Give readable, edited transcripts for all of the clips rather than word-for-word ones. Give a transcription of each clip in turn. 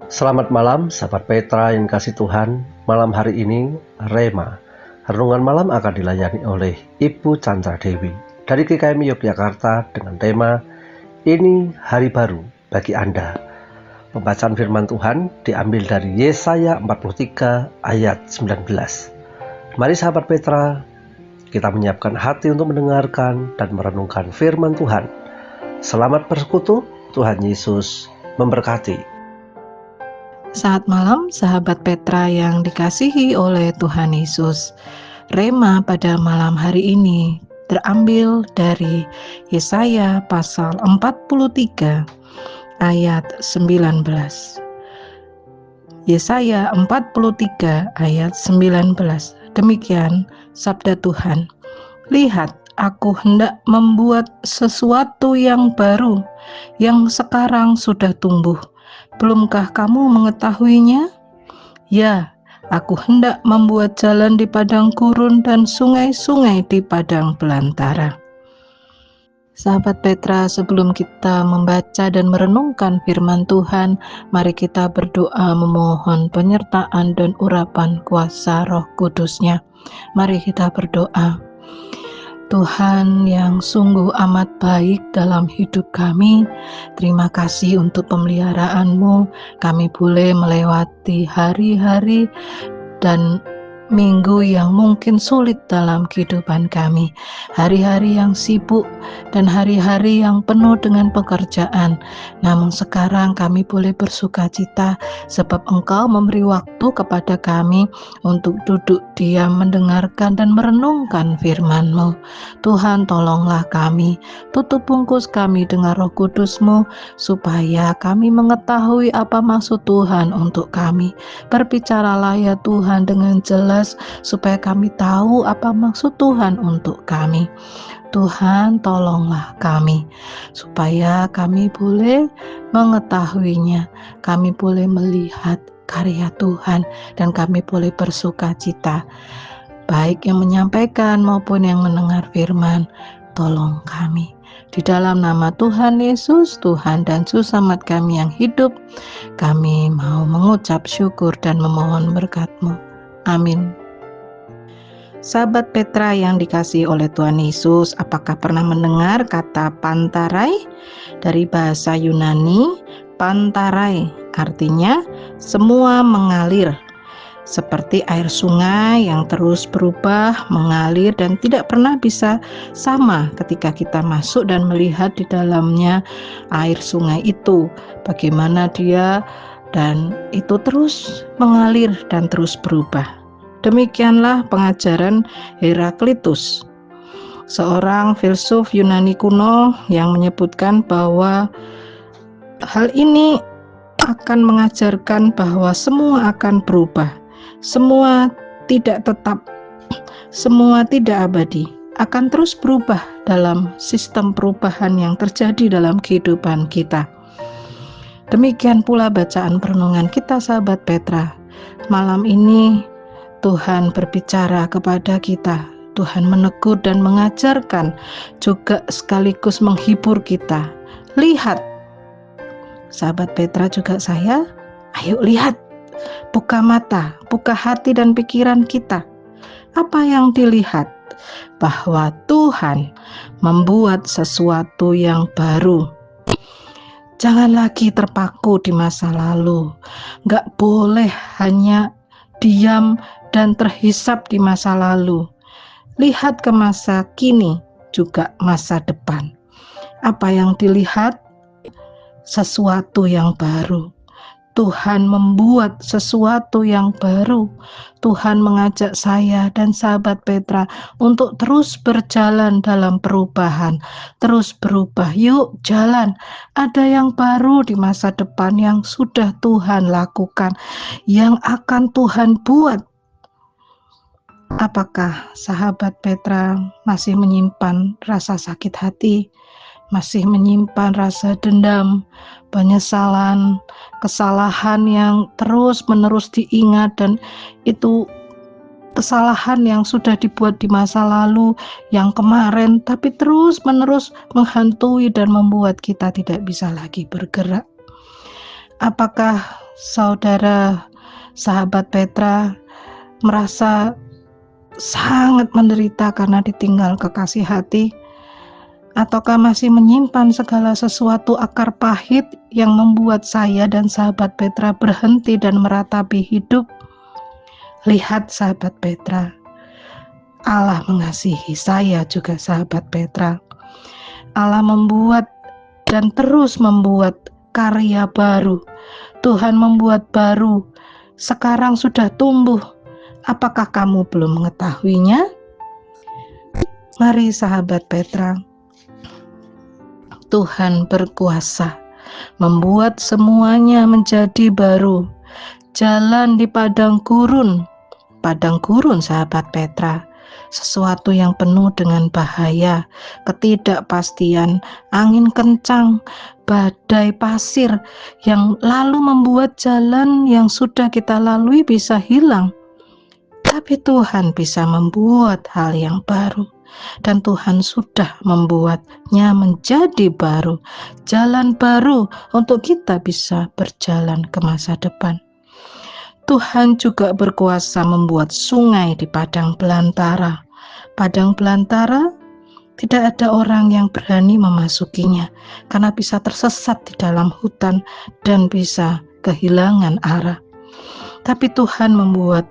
Selamat malam, sahabat Petra yang kasih Tuhan. Malam hari ini, Rema. Renungan malam akan dilayani oleh Ibu Chandra Dewi dari GKM Yogyakarta dengan tema Ini Hari Baru Bagi Anda. Pembacaan firman Tuhan diambil dari Yesaya 43 ayat 19. Mari sahabat Petra, kita menyiapkan hati untuk mendengarkan dan merenungkan firman Tuhan. Selamat bersekutu, Tuhan Yesus memberkati. Saat malam, sahabat Petra yang dikasihi oleh Tuhan Yesus. Rema pada malam hari ini terambil dari Yesaya pasal 43 ayat 19. Yesaya 43 ayat 19. Demikian sabda Tuhan. Lihat, aku hendak membuat sesuatu yang baru, yang sekarang sudah tumbuh. Belumkah kamu mengetahuinya? Ya, aku hendak membuat jalan di padang gurun dan sungai-sungai di padang belantara. Sahabat Petra, sebelum kita membaca dan merenungkan firman Tuhan, mari kita berdoa memohon penyertaan dan urapan kuasa Roh Kudus-Nya. Mari kita berdoa. Tuhan yang sungguh amat baik dalam hidup kami, terima kasih untuk pemeliharaan-Mu. Kami boleh melewati hari-hari dan minggu yang mungkin sulit dalam kehidupan kami, hari-hari yang sibuk dan hari-hari yang penuh dengan pekerjaan. Namun sekarang kami boleh bersukacita sebab Engkau memberi waktu kepada kami untuk duduk diam mendengarkan dan merenungkan firman-Mu. Tuhan, tolonglah kami, tutup bungkus kami dengan Roh Kudus-Mu supaya kami mengetahui apa maksud Tuhan untuk kami. Berbicaralah ya Tuhan dengan jelas supaya kami tahu apa maksud Tuhan untuk kami. Tuhan, tolonglah kami supaya kami boleh mengetahuinya, kami boleh melihat karya Tuhan dan kami boleh bersukacita, baik yang menyampaikan maupun yang mendengar firman. Tolong kami. Di dalam nama Tuhan Yesus, Tuhan dan Juru Selamat kami yang hidup, kami mau mengucap syukur dan memohon berkat-Mu. Amin. Sahabat Petra yang dikasihi oleh Tuhan Yesus, apakah pernah mendengar kata pantarai? Dari bahasa Yunani, pantarai artinya semua mengalir, seperti air sungai yang terus berubah, mengalir dan tidak pernah bisa sama ketika kita masuk dan melihat di dalamnya air sungai itu, bagaimana dia dan itu terus mengalir dan terus berubah. Demikianlah pengajaran Heraklitus, seorang filsuf Yunani kuno yang menyebutkan bahwa hal ini akan mengajarkan bahwa semua akan berubah, semua tidak tetap, semua tidak abadi, akan terus berubah dalam sistem perubahan yang terjadi dalam kehidupan kita. Demikian pula bacaan perenungan kita sahabat Petra. Malam ini Tuhan berbicara kepada kita. Tuhan menegur dan mengajarkan, juga sekaligus menghibur kita. Lihat, sahabat Petra juga saya, ayo lihat, buka mata, buka hati dan pikiran kita. Apa yang dilihat? Bahwa Tuhan membuat sesuatu yang baru. Jangan lagi terpaku di masa lalu. Gak boleh hanya diam dan terhisap di masa lalu. Lihat ke masa kini, juga masa depan. Apa yang dilihat? Sesuatu yang baru. Tuhan membuat sesuatu yang baru. Tuhan mengajak saya dan sahabat Petra untuk terus berjalan dalam perubahan, terus berubah. Yuk jalan, ada yang baru di masa depan yang sudah Tuhan lakukan, yang akan Tuhan buat. Apakah sahabat Petra masih menyimpan rasa sakit hati, masih menyimpan rasa dendam, penyesalan, kesalahan yang terus-menerus diingat, dan itu kesalahan yang sudah dibuat di masa lalu, yang kemarin, tapi terus-menerus menghantui dan membuat kita tidak bisa lagi bergerak? Apakah saudara sahabat Petra merasa sangat menderita karena ditinggal kekasih hati? Ataukah masih menyimpan segala sesuatu akar pahit yang membuat saya dan sahabat Petra berhenti dan meratapi hidup? Lihat sahabat Petra, Allah mengasihi saya juga sahabat Petra. Allah membuat dan terus membuat karya baru. Tuhan membuat baru, sekarang sudah tumbuh. Apakah kamu belum mengetahuinya? Mari sahabat Petra, Tuhan berkuasa membuat semuanya menjadi baru. Jalan di padang gurun sahabat Petra, sesuatu yang penuh dengan bahaya, ketidakpastian, angin kencang, badai pasir yang lalu membuat jalan yang sudah kita lalui bisa hilang. Tapi Tuhan bisa membuat hal yang baru. Dan Tuhan sudah membuatnya menjadi baru, jalan baru untuk kita bisa berjalan ke masa depan. Tuhan juga berkuasa membuat sungai di padang belantara. Padang belantara tidak ada orang yang berani memasukinya karena bisa tersesat di dalam hutan dan bisa kehilangan arah. Tapi Tuhan membuat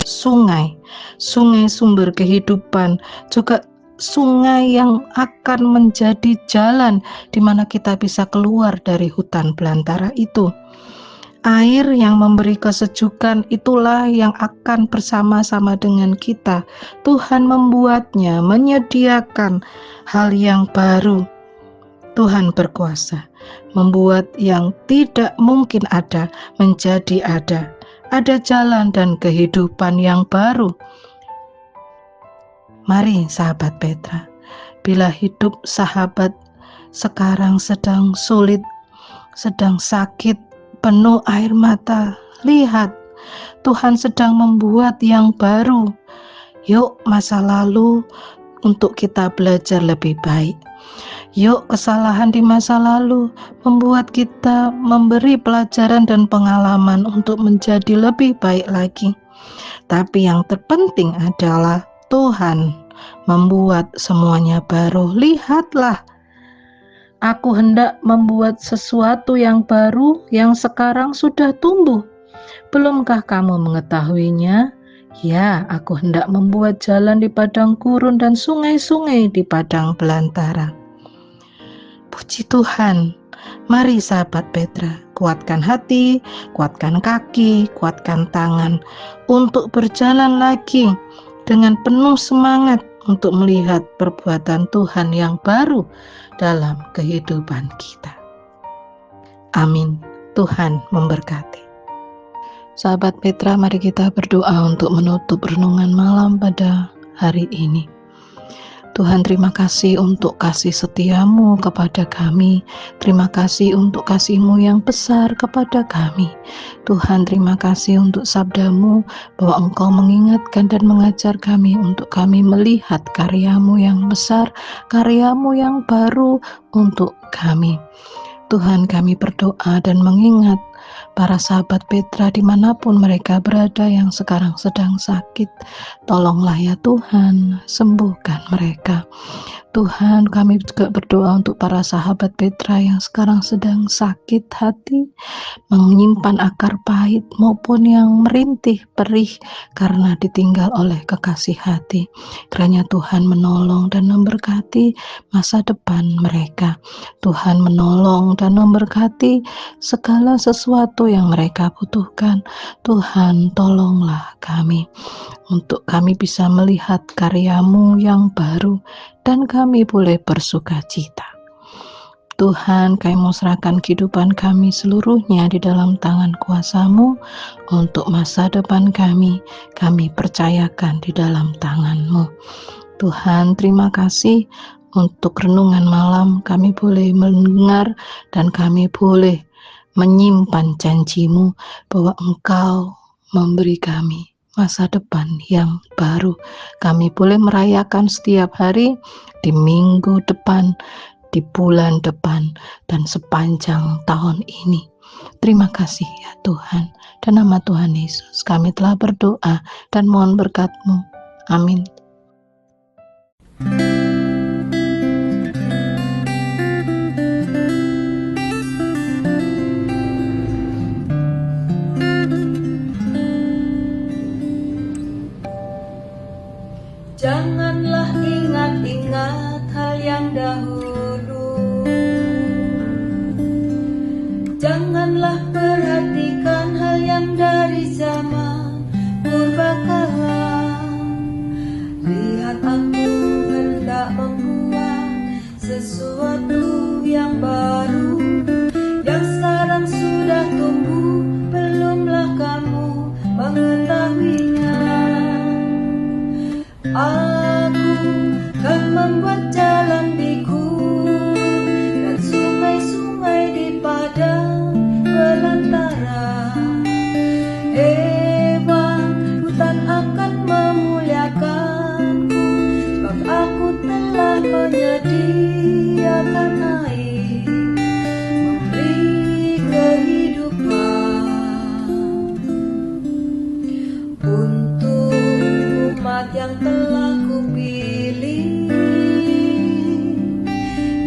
sungai sumber kehidupan, juga sungai yang akan menjadi jalan di mana kita bisa keluar dari hutan belantara itu. Air yang memberi kesejukan itulah yang akan bersama-sama dengan kita. Tuhan membuatnya, menyediakan hal yang baru. Tuhan berkuasa membuat yang tidak mungkin ada menjadi ada. Ada jalan dan kehidupan yang baru. Mari sahabat Petra, bila hidup sahabat sekarang sedang sulit, sedang sakit, penuh air mata, lihat Tuhan sedang membuat yang baru. Yuk masa lalu untuk kita belajar lebih baik. Yuk kesalahan di masa lalu membuat kita memberi pelajaran dan pengalaman untuk menjadi lebih baik lagi. Tapi yang terpenting adalah Tuhan membuat semuanya baru. Lihatlah, aku hendak membuat sesuatu yang baru yang sekarang sudah tumbuh. Belumkah kamu mengetahuinya? Ya, aku hendak membuat jalan di padang gurun dan sungai-sungai di padang belantara. Puji Tuhan. Mari sahabat Petra, kuatkan hati, kuatkan kaki, kuatkan tangan untuk berjalan lagi dengan penuh semangat untuk melihat perbuatan Tuhan yang baru dalam kehidupan kita. Amin. Tuhan memberkati. Sahabat Petra, mari kita berdoa untuk menutup renungan malam pada hari ini. Tuhan, terima kasih untuk kasih setiamu kepada kami. Terima kasih untuk kasih-Mu yang besar kepada kami. Tuhan, terima kasih untuk sabda-Mu bahwa Engkau mengingatkan dan mengajar kami untuk kami melihat karya-Mu yang besar, karya-Mu yang baru untuk kami. Tuhan, kami berdoa dan mengingat para sahabat Petra dimanapun mereka berada yang sekarang sedang sakit. Tolonglah ya Tuhan, sembuhkan mereka. Tuhan, kami juga berdoa untuk para sahabat Petra yang sekarang sedang sakit hati, menyimpan akar pahit maupun yang merintih perih karena ditinggal oleh kekasih hati. Kiranya Tuhan menolong dan memberkati masa depan mereka. Tuhan menolong dan memberkati segala sesuatu yang mereka butuhkan. Tuhan, tolonglah kami untuk kami bisa melihat karya-Mu yang baru dan kami boleh bersuka cita. Tuhan, kami mau serahkan kehidupan kami seluruhnya di dalam tangan kuasa-Mu. Untuk masa depan kami percayakan di dalam tangan-Mu. Tuhan, terima kasih untuk renungan malam kami boleh mendengar dan kami boleh menyimpan janji-Mu bahwa Engkau memberi kami masa depan yang baru. Kami boleh merayakan setiap hari di minggu depan, di bulan depan, dan sepanjang tahun ini. Terima kasih ya Tuhan. Dan nama Tuhan Yesus kami telah berdoa dan mohon berkat-Mu. Amin. Janganlah ingat-ingat hal yang dahulu. Janganlah perhatikan hal yang dari zaman purbakala. Lihat, aku hendak membuat sesuatu yang baru, yang sekarang sudah tumbuh, belumlah kamu mengetahuinya. Aku akan membuat jalan di gurun dan sungai-sungai di padang belantara. Hewan hutan akan memuliakanku, sebab aku telah menyediakan air, memberi kehidupan untuk umat yang telah kupilih,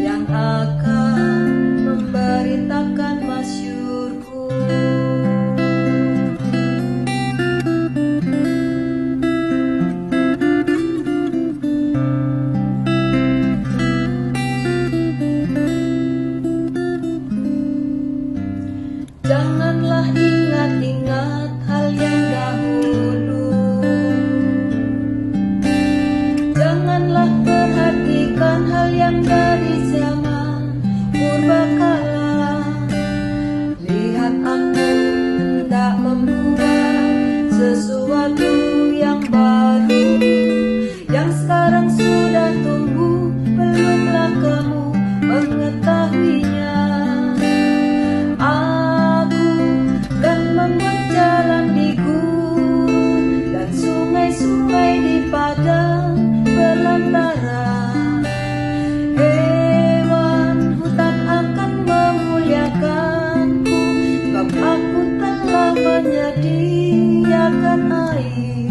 yang akan memberitakan masyurku. Janganlah ingat-ingat hal yang dahulu. Janganlah perhatikan hal yang dari zaman purbakala. Lihat, aku hendak membuat sesuatu yang baru, yang sekarang sudah tumbuh, belumlah kamu mengetahuinya. Aku akan membuat jalan di gurun dan sungai-sungai di padang belantara. Hewan hutan akan memuliakanku, sebab aku telah menyediakan air,